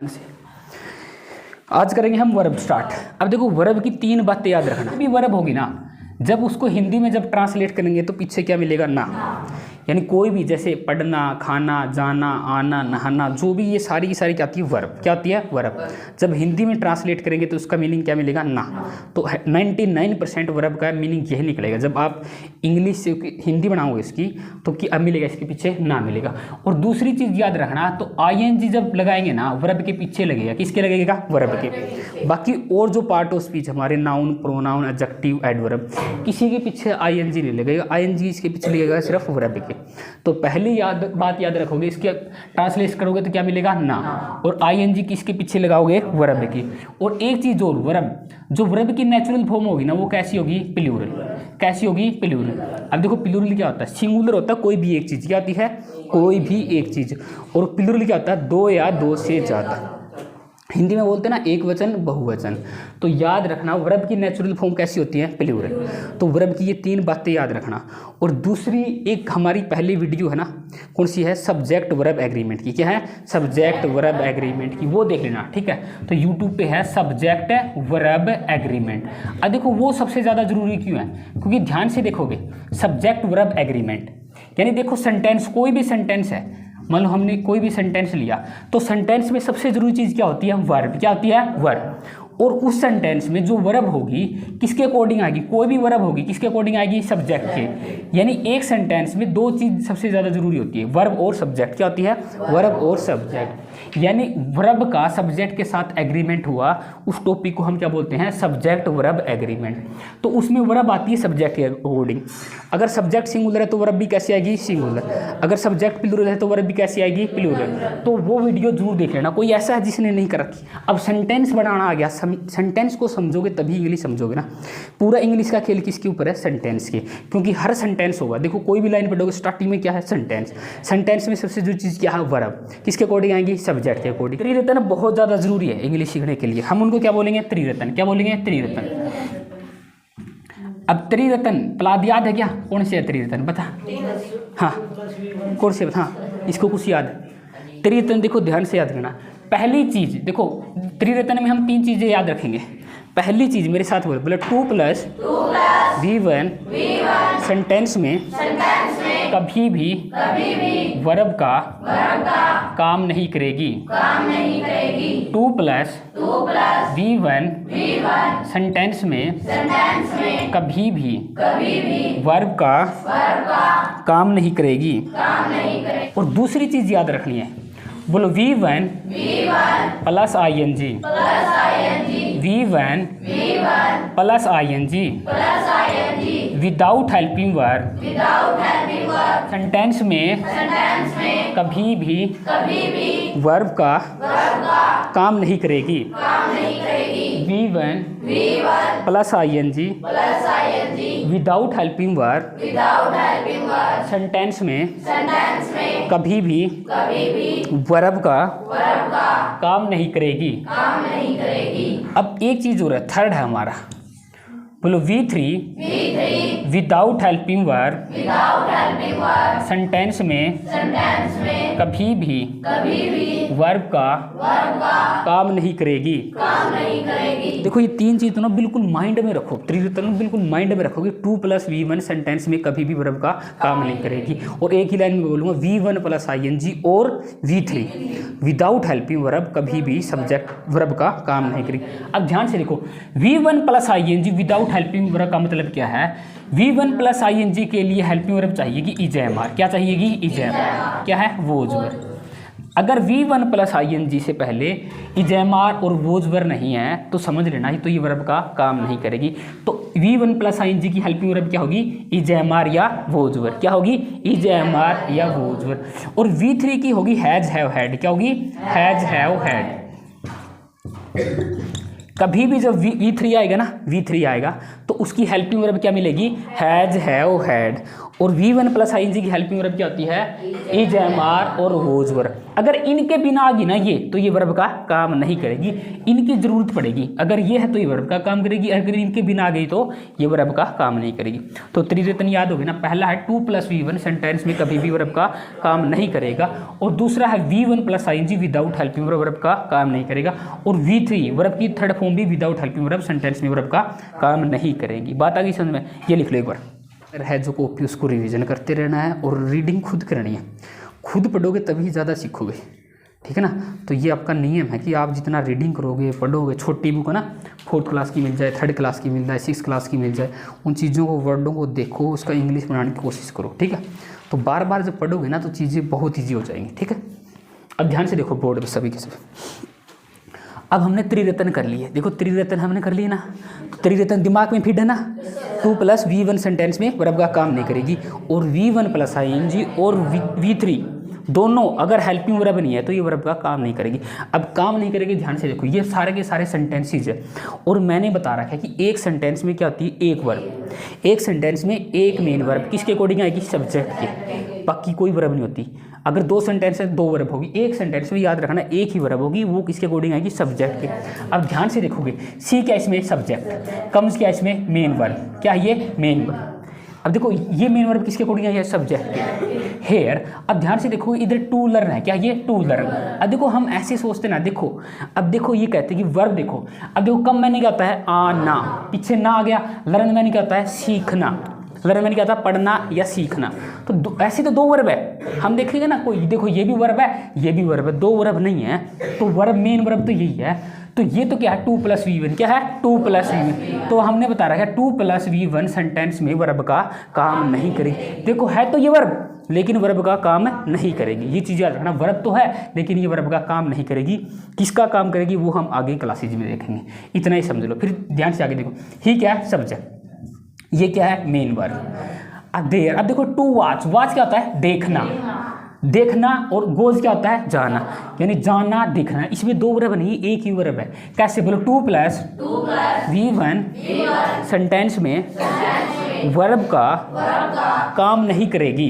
आज करेंगे हम वर्ब स्टार्ट। अब देखो वर्ब की तीन बातें याद रखना। भी वर्ब होगी ना, जब उसको हिंदी में जब ट्रांसलेट करेंगे तो पीछे क्या मिलेगा? ना। यानी कोई भी जैसे पढ़ना, खाना, जाना, आना, नहाना, जो भी ये सारी की सारी क्या आती है? वर्ब। क्या होती है? वर्ब। जब हिंदी में ट्रांसलेट करेंगे तो उसका मीनिंग क्या मिलेगा? ना। तो 99% वर्ब का मीनिंग यही निकलेगा। जब आप इंग्लिश से हिंदी बनाओगे इसकी तो क्या मिलेगा? इसके पीछे ना मिलेगा। और दूसरी चीज़ याद रखना, तो ING जब लगाएंगे ना वर्ब के पीछे लगेगा। किसके लगेगा? वर्ब के। बाकी और जो पार्ट ऑफ स्पीच हमारे नाउन, प्रोनाउन, एडजेक्टिव, एडवर्ब, किसी के पीछे ING नहीं लगेगा। ING इसके पीछे लगेगा सिर्फ वर्ब के। तो पहली बात याद रखोगे, इसके ट्रांसलेट करोगे तो क्या मिलेगा? ना। और ING किसके पीछे लगाओगे? वर्ब की। और एक चीज़ और, वर्ब जो वर्ब की नेचुरल फॉर्म होगी ना वो कैसी होगी? प्लूरल। कैसी होगी? प्लूरल। अब देखो प्लूरल क्या होता है? सिंगुलर होता है कोई भी एक चीज़। क्या होती है? कोई भी एक चीज़। और प्लूरल क्या होता है? दो या दो से ज़्यादा। हिंदी में बोलते हैं ना एक वचन, बहुवचन। तो याद रखना वर्ब की नेचुरल फॉर्म कैसी होती है? प्लूरल। तो वर्ब की ये तीन बातें याद रखना। और दूसरी एक हमारी पहली वीडियो है ना, कौन सी है? सब्जेक्ट वर्ब एग्रीमेंट की। क्या है? सब्जेक्ट वर्ब एग्रीमेंट की, वो देख लेना, ठीक है। तो यूट्यूब पे है सब्जेक्ट वर्ब एग्रीमेंट। अब देखो वो सबसे ज़्यादा जरूरी क्यों है? क्योंकि ध्यान से देखोगे सब्जेक्ट वर्ब एग्रीमेंट यानी देखो सेंटेंस, कोई भी सेंटेंस है, मान लो हमने कोई भी सेंटेंस लिया तो सेंटेंस में सबसे जरूरी चीज़ क्या होती है? वर्ब। क्या होती है? वर्ब। और उस सेंटेंस में जो वर्ब होगी किसके अकॉर्डिंग आएगी? कोई भी वर्ब होगी किसके अकॉर्डिंग आएगी? सब्जेक्ट के। यानी एक सेंटेंस में दो चीज़ सबसे ज़्यादा जरूरी होती है, वर्ब और सब्जेक्ट। क्या होती है? वर्ब और सब्जेक्ट। यानी वर्ब का सब्जेक्ट के साथ एग्रीमेंट हुआ, उस टॉपिक को हम क्या बोलते हैं? Subject verb agreement. तो उसमें वर्ब आती है सब्जेक्ट के अकॉर्डिंग। अगर सब्जेक्ट सिंगुलर है तो वर्ब भी कैसी आएगी? सिंगुलर। अगर सब्जेक्ट प्लूरल है तो वर्ब भी कैसी आएगी? प्लूरल। तो वो वीडियो जरूर देख लेना, कोई ऐसा है जिसने नहीं कर रखी। अब सेंटेंस बनाना आ गया, सेंटेंस को समझोगे तभी इंग्लिश समझोगे ना। पूरा इंग्लिश का खेल किसके ऊपर है? सेंटेंस के। क्योंकि हर सेंटेंस होगा, देखो कोई भी लाइन पढ़ोगे स्टार्टिंग में क्या है? सेंटेंस। सेंटेंस में सबसे जो चीज़ क्या है? वर्ब। किसके अकॉर्डिंग आएंगी? सब्जेक्ट के अकॉर्डिंग। त्रिरत्न बहुत ज़्यादा जरूरी है इंग्लिश सीखने के लिए। हम उनको क्या बोलेंगे? त्रिरत्न। क्या बोलेंगे? त्रिरत्न। अब त्रिरत्न प्लाद याद है क्या? कौन से है त्रिरत्न? बता। हाँ कौन से? बता। इसको कुछ याद है? त्रिरत्न देखो ध्यान से याद करना। पहली चीज देखो, त्रिरत्न में हम तीन चीजें याद रखेंगे। पहली चीज मेरे साथ बोले 2 + V1 सेंटेंस में कभी भी वर्ब का काम नहीं करेगी। 2 + V1 सेंटेंस में कभी भी वर्ब का काम नहीं करेगी। और दूसरी चीज याद रखनी है, बोलो V1 + ING। V1 + ING without helping verb sentence में कभी भी वर्ब का काम नहीं करेगी। V1 + ING without helping verb sentence में कभी भी वर्ब का काम नहीं करेगी। अब एक चीज और है, थर्ड है हमारा, बोलो V3 without helping verb sentence में कभी भी वर्ब का काम नहीं करेगी। देखो ये तीन चीज तो ना बिल्कुल माइंड में रखो, त्रिरत्न बिल्कुल माइंड में रखोगे। 2 + V1 सेंटेंस में कभी भी वर्ब का काम नहीं करेगी। और एक ही लाइन में बोलूंगा V1 + ING और V3 विदाउट हेल्पिंग वर्ब कभी भी सब्जेक्ट वर्ब का काम नहीं करेगी। अब ध्यान से देखो, V1 + ING without helping verb का मतलब क्या है? V1 + ING के लिए हेल्पिंग वर्ब चाहिएगी EJMR। क्या चाहिएगी? EJMR। क्या है? वोज वर्ब। अगर V1 + ING से पहले EJMR और वोज वर्ब नहीं है तो समझ लेना ही तो ये वर्ब का काम नहीं करेगी। तो V1 + ING की हेल्पिंग वर्ब क्या होगी? EJMR या वोज वर्ब। क्या होगी? EJMR या वोज वर्ब। और V3 की होगी हैज, हैव, हैड। क्या होगी? Has, have, had. कभी भी जब V3 आएगा ना, V3 आएगा तो उसकी हेल्पिंग वर्ब क्या मिलेगी? Has, have, had. और V1 प्लस ING की हेल्पिंग वर्ब क्या होती है? इज, एम, आर और वोज वर्ब। अगर इनके बिना आ गई ना ये, तो ये वर्ब का काम नहीं करेगी, इनकी जरूरत पड़ेगी। अगर ये है तो ये वर्ब का काम करेगी, अगर इनके बिना आ गई तो ये वर्ब का काम नहीं करेगी। तो त्रिरेतन याद होगी ना, पहला है 2 + V1 सेंटेंस में कभी भी वर्ब का काम नहीं करेगा, और दूसरा है V1 plus ING without helping verb का काम नहीं करेगा, और V3 वर्ब की थर्ड फॉर्म भी विदाउट हेल्पिंग वर्ब सेंटेंस में वर्ब का काम नहीं करेगी। बात आ गई समझ में? ये लिख लो एक बार है जो कॉपी, उसको रिवीजन करते रहना है और रीडिंग खुद करनी है। खुद पढ़ोगे तभी ज़्यादा सीखोगे, ठीक है ना। तो ये आपका नियम है कि आप जितना रीडिंग करोगे, पढ़ोगे, छोटी बुक है ना, 4th क्लास की मिल जाए, 3rd क्लास की मिल जाए, 6th क्लास की मिल जाए, उन चीज़ों को, वर्डों को देखो, उसका इंग्लिश बनाने की कोशिश करो, ठीक है। तो बार बार जब पढ़ोगे ना तो चीज़ें बहुत ईजी हो जाएंगी, ठीक है। अब ध्यान से देखो बोर्ड पर सभी के सभी। अब हमने त्रिरेतन कर लिए, देखो त्रिरेतन हमने कर लिए ना, तो त्रिरेतन दिमाग में फिट है ना। 2 + V1 सेंटेंस में वर्ब का काम नहीं करेगी, और V1 प्लस ING और V3 दोनों अगर हेल्पिंग वर्ब नहीं है तो ये वर्ब का काम नहीं करेगी। अब काम नहीं करेगी, ध्यान से देखो, ये सारे के सारे सेंटेंसेज है, और मैंने बता रखा है कि एक सेंटेंस में क्या होती है? एक वर्ब। एक सेंटेंस में एक मेन वर्ब किसके अकॉर्डिंग आएगी? सब्जेक्ट के, बाकी कोई वर्ब नहीं होती। अगर 2 सेंटेंस है 2 वर्ब होगी, एक सेंटेंस में याद रखना एक ही वर्ब होगी, वो किसके अकॉर्डिंग आएगी? सब्जेक्ट के। अब ध्यान से देखोगे, सी क्या इसमें? सब्जेक्ट। कम्स क्या इसमें? Main verb. क्या ये? Main verb. अब देखो ये मेन वर्ब किसके अकॉर्डिंग है? सब्जेक्ट के। हेयर। अब ध्यान से देखो, इधर टू लर्न है, क्या ये? To learn. अब देखो हम ऐसे सोचते ना, देखो अब देखो ये कहते हैं कि वर्ब देखो, अब देखो कम मैंने क्या होता है? आना, पीछे ना आ गया। लर्न मैंने क्या होता है? सीखना। लर्न मैंने क्या था? पढ़ना या सीखना। तो ऐसे तो 2 वर्ब है, हम देखेंगे ना, कोई देखो ये भी वर्ब है, ये भी वर्ब है, 2 वर्ब नहीं है, तो वर्ब मेन वर्ब तो यही है। तो ये तो क्या है? 2 + V1। क्या है? 2 + V1। तो हमने बता रखा है 2 + V1 सेंटेंस में वर्ब का काम नहीं करेगी। देखो है तो ये वर्ब, लेकिन वर्ब का काम नहीं करेगी। ये चीज़ याद रखना, वर्ब तो है लेकिन ये वर्ब का काम नहीं करेगी। किसका काम करेगी वो हम आगे क्लासेज में देखेंगे, इतना ही समझ लो। फिर ध्यान से आगे देखो, ही क्या है? सब्जेक्ट। ये क्या है? Main verb. अब देयर। अब देखो टू वॉच। वॉच क्या होता है? देखना, देखना, और गोज क्या होता है? जाना, यानी जाना, देखना। इसमें 2 वर्ब नहीं, एक ही वर्ब है। कैसे बोलो? 2 + V1 सेंटेंस में वर्ब का काम नहीं करेगी।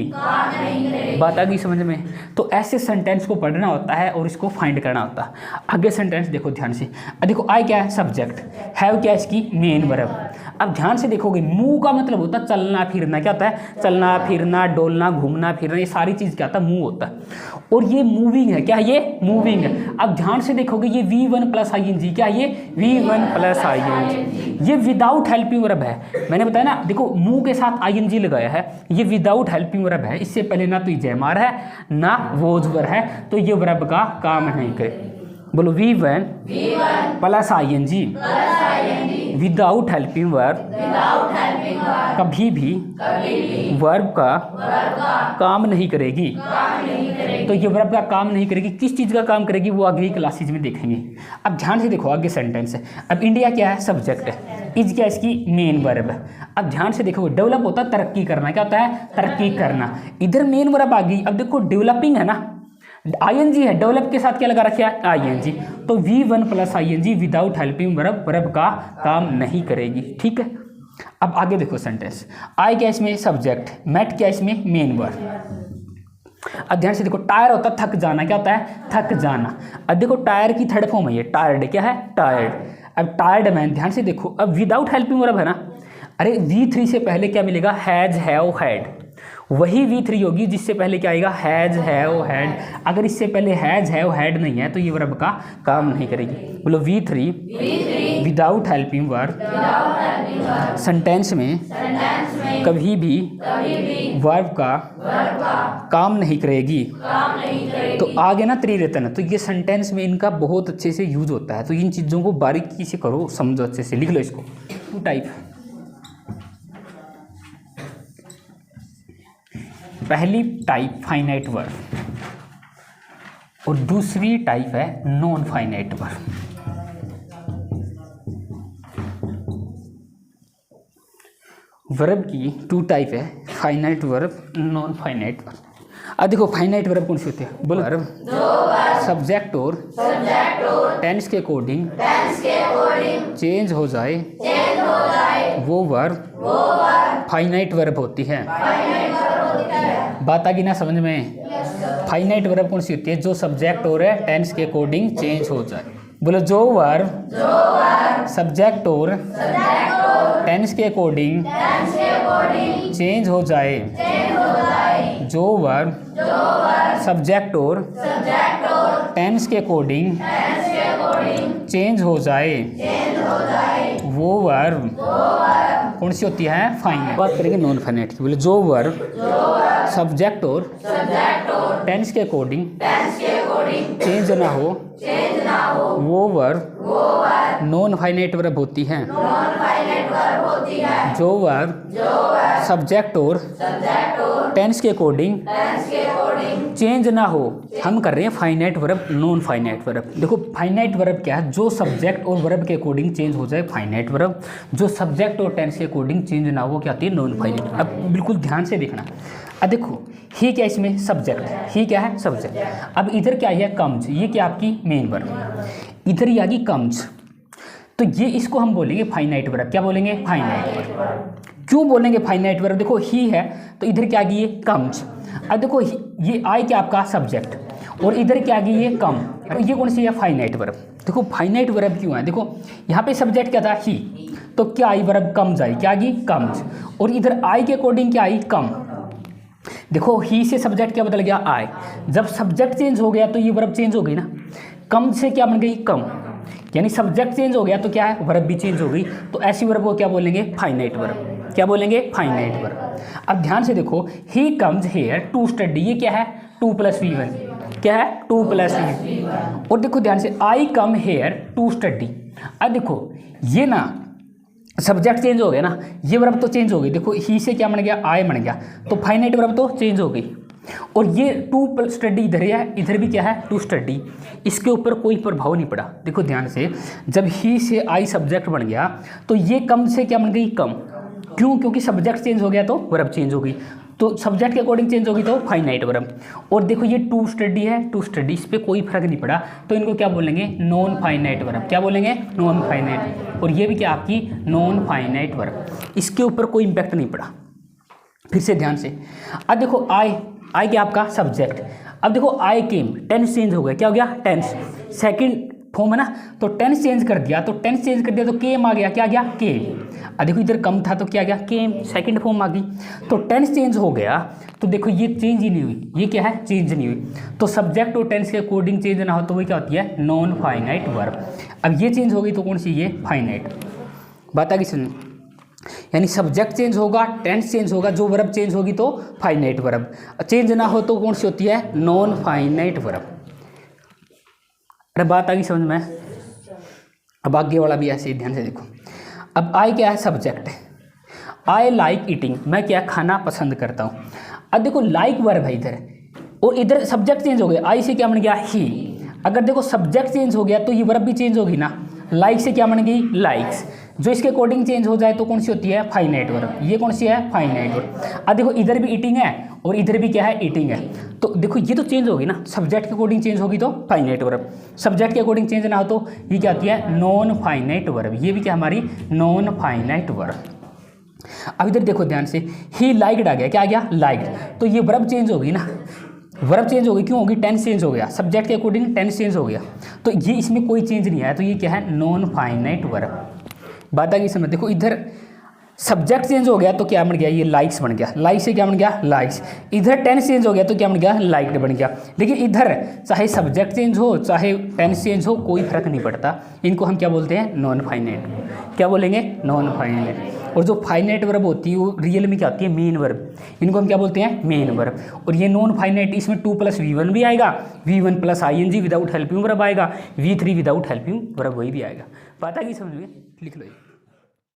बात आ गई समझ में? तो ऐसे सेंटेंस को पढ़ना होता है और इसको फाइंड करना होता है। आगे सेंटेंस देखो ध्यान से। देखो आई क्या है? सब्जेक्ट। हैव क्या है? इसकी मेन वर्ब। अब ध्यान से देखोगे, मूव का मतलब होता है चलना फिरना। क्या होता है? चलना फिरना, डोलना, घूमना फिरना, ये सारी चीज़ क्या होता है? मूव होता है। और ये मूविंग है। क्या है? ये मूविंग है। अब ध्यान से देखोगे, ये V1 + ING। क्या है ये? V1 + ING। ये विदाउट हेल्पिंग वर्ब है। मैंने बताया ना, देखो मूव के साथ ING लगाया है, ये विदाउट हेल्पिंग वर्ब है। इससे पहले ना तो ये जयमार है ना वोज वर्ब है, तो ये वर्ब का काम नहीं करे। बोलो V1 + ING without helping verb कभी भी वर्ब का काम नहीं करेगी। तो ये वर्ब का काम नहीं करेगी, किस चीज़ का काम करेगी वो आगे ही क्लासेज में देखेंगे। अब ध्यान से देखो, आगे सेंटेंस है। अब इंडिया क्या है? सब्जेक्ट है। इज क्या इसकी? मेन वर्ब है। अब ध्यान से देखो, डेवलप होता है तरक्की करना। क्या होता है? तरक्की करना। इधर मेन वर्ब आ गई। अब देखो डेवलपिंग है ना, ING है, डेवलप के साथ क्या लगा रखा है? ING। तो V1 + ING without helping verb verb का काम नहीं करेगी, ठीक है। अब आगे देखो सेंटेंस। आई क्या इसमें? सब्जेक्ट। मेट क्या इसमें? Main verb. अब ध्यान से देखो, टायर होता है थक जाना। क्या होता है? थक जाना। अब देखो टायर की थर्ड फॉर्म है ये, टायर्ड। क्या है? टायर्ड। अब टायर्ड मैन, ध्यान से देखो, अब विदाउट हेल्पिंग वर्ब है ना। अरे V3 से पहले क्या मिलेगा? Has, have, had. वही V3 होगी जिससे पहले क्या आएगा? Has, have, had. अगर इससे पहले हैज, हैव, हैड नहीं है तो ये वर्ब का काम नहीं करेगी। बोलो V3 without helping verb sentence में कभी भी वर्ब का काम नहीं करेगी। तो आगे ना त्रिरेतन, तो ये सेंटेंस में इनका बहुत अच्छे से यूज होता है। तो इन चीज़ों को बारीकी से करो, समझो अच्छे से, लिख लो इसको। 2 टाइप। पहली टाइप फाइनाइट वर्ब और दूसरी टाइप है नॉन फाइनाइट वर्ब। वर्ब की 2 टाइप है, finite verb, non finite verb. अब देखो फाइनाइट वर्ब कौन सी होती है? बोलो। वर्ब सब्जेक्ट और टेंस के अकॉर्डिंग चेंज हो जाए वो वर्ब फाइनाइट वर्ब होती है। बात आ गई ना समझ में। फाइनाइट वर्ब कौन सी होती है? जो सब्जेक्ट और टेंस के अकॉर्डिंग चेंज हो जाए। बोलो जो वर्ब सब्जेक्ट और टेंस के अकॉर्डिंग चेंज हो जाए। जो वर्ब सब्जेक्ट और टेंस के अकॉर्डिंग चेंज हो जाए वो वर्ब कौन सी होती है? फाइनाइट। बात करेंगे नॉन फाइनाइट की। बोले जो वर्ब सब्जेक्ट और टेंस के अकॉर्डिंग चेंज ना हो वो वर्ब नॉन फाइनाइट वर्ब होती है। जो वर्ब सब्जेक्ट और टेंस के अकॉर्डिंग चेंज ना हो, हम कर रहे हैं finite verb non finite verb. देखो फाइनाइट वर्ब क्या है? जो सब्जेक्ट और वर्ब के अकॉर्डिंग चेंज हो जाए फाइनाइट वर्ब। जो सब्जेक्ट और टेंस के अकॉर्डिंग चेंज ना हो क्या आती है? Non finite. अब बिल्कुल ध्यान से देखना। अब देखो ही क्या इसमें? सब्जेक्ट। ही क्या है? सब्जेक्ट। अब इधर क्या है? कम्स। ये क्या आपकी मेन वर्ब। इधर ये आ गई कम्स, तो ये इसको हम बोलेंगे फाइनाइट वर्ब। क्या बोलेंगे? Finite verb. क्यों बोलेंगे फाइनाइट वर्ब? देखो ही है तो इधर क्या आ गई? ये कम्स। अब देखो ये आई क्या आपका? सब्जेक्ट, और इधर क्या आ गई? ये कम। तो ये कौन सी है? Finite verb. देखो फाइनाइट वर्ब क्यों है? देखो यहाँ पे सब्जेक्ट क्या था? ही, तो क्या आई? Verb comes I. क्या आ गई? कम्स। और इधर आई के अकॉर्डिंग क्या आई? कम। देखो ही से सब्जेक्ट क्या बदल गया? आई। जब सब्जेक्ट चेंज हो गया तो ये वर्ब चेंज हो गई ना। कम से क्या बन गई? कम। यानी सब्जेक्ट चेंज हो गया तो क्या है? वर्ब भी चेंज हो गई। तो ऐसी वर्ब को क्या बोलेंगे? Finite verb. क्या बोलेंगे? Finite verb. अब ध्यान से देखो he comes here to study. ये क्या है? 2 + V1। क्या है? 2 + V1। और देखो ध्यान से आई कम हेयर टू स्टडी। अब देखो ये ना सब्जेक्ट चेंज हो गया ना, ये वर्ब तो चेंज हो गई। देखो ही से क्या बन गया? आई बन गया, तो फाइनाइट वर्ब तो चेंज हो गई। और ये 2 स्टडी इधर है, इधर भी क्या है? To study. इसके ऊपर कोई प्रभाव नहीं पड़ा। देखो ध्यान से, जब ही से आई सब्जेक्ट बन गया तो ये कम से क्या बन गई? कम। क्यों? क्योंकि सब्जेक्ट चेंज हो गया तो वर्ब चेंज हो गई। तो सब्जेक्ट के अकॉर्डिंग चेंज होगी तो फाइनाइट वर्ब। और देखो ये टू स्टडी है, टू स्टडी, इस पर कोई फर्क नहीं पड़ा, तो इनको क्या बोलेंगे? Non finite verb. क्या बोलेंगे? Non finite. और ये भी क्या आपकी? Non finite verb. इसके ऊपर कोई इम्पैक्ट नहीं पड़ा। फिर से ध्यान से, अब देखो आई क्या आपका? सब्जेक्ट। अब देखो आई केम, टेंस चेंज हो गया। क्या हो गया? टेंस। सेकंड फॉर्म है ना, तो टेंस चेंज कर दिया, तो टेंस चेंज कर दिया तो केम आ गया। क्या आ गया? केम। अब देखो इधर कम था तो क्या आ गया? केम। सेकंड फॉर्म आ गई। तो टेंस चेंज हो गया तो देखो ये चेंज ही नहीं हुई। ये क्या है? चेंज नहीं हुई। तो सब्जेक्ट और टेंस के अकॉर्डिंग चेंज ना हो तो वो क्या होती है? Non finite verb. अब ये चेंज हो गई तो कौन सी? ये फाइनाइट। बात आ गई सुन। यानी सब्जेक्ट चेंज होगा, टेंस चेंज होगा, जो वर्ब चेंज होगी तो फाइनाइट वर्ब। चेंज ना हो तो कौन सी होती है? Non finite verb. अरे बात आ गई समझ में? अब आगे वाला भी ऐसे ही ध्यान से देखो। अब आई क्या है? सब्जेक्ट। आई लाइक ईटिंग, मैं क्या खाना पसंद करता हूँ। अब देखो लाइक वर्ब है इधर, और इधर सब्जेक्ट चेंज हो गया। आई से क्या बन गया? ही। अगर देखो सब्जेक्ट चेंज हो गया तो ये वर्ब भी चेंज होगी ना। लाइक से क्या बन गई? लाइक्स। जो इसके अकॉर्डिंग चेंज हो जाए तो कौन सी होती है? Finite verb. ये कौन सी है? Finite verb. अब देखो इधर भी ईटिंग है और इधर भी क्या है? ईटिंग है। तो देखो ये तो चेंज होगी ना, सब्जेक्ट के अकॉर्डिंग चेंज होगी तो फाइनाइट वर्ब। सब्जेक्ट के अकॉर्डिंग चेंज ना हो तो ये क्या होती है? Non finite verb. ये भी क्या हमारी? Non finite verb. अब इधर देखो ध्यान से, ही लाइक्ड आ गया। क्या आ गया? लाइक्ड। तो ये वर्ब चेंज होगी ना, वर्ब चेंज हो गई। क्यों होगी? टेंस चेंज हो गया। सब्जेक्ट के अकॉर्डिंग टेंस चेंज हो गया, तो ये इसमें कोई चेंज नहीं आया, तो ये क्या है? Non finite verb. बात आ गई समझ? देखो इधर सब्जेक्ट चेंज हो गया तो क्या बन गया? ये लाइक्स बन गया। लाइक से क्या बन गया? लाइक्स। इधर टेंस चेंज हो गया तो क्या बन गया? लाइक्ड बन गया। लेकिन इधर चाहे सब्जेक्ट चेंज हो चाहे टेंस चेंज हो कोई फर्क नहीं पड़ता। इनको हम क्या बोलते हैं? Non finite. क्या बोलेंगे? Non finite. और जो फाइनाइट वर्ब होती है वो रियल में क्या होती है? Main verb. इनको हम क्या बोलते हैं? Main verb. और ये नॉन फाइनाइट, इसमें 2 + V1 भी आएगा, V1 + ING without helping verb आएगा, V3 विदाउट हेल्पिंग वर्ब वही भी आएगा। बात आ गई समझ में? लिख लो।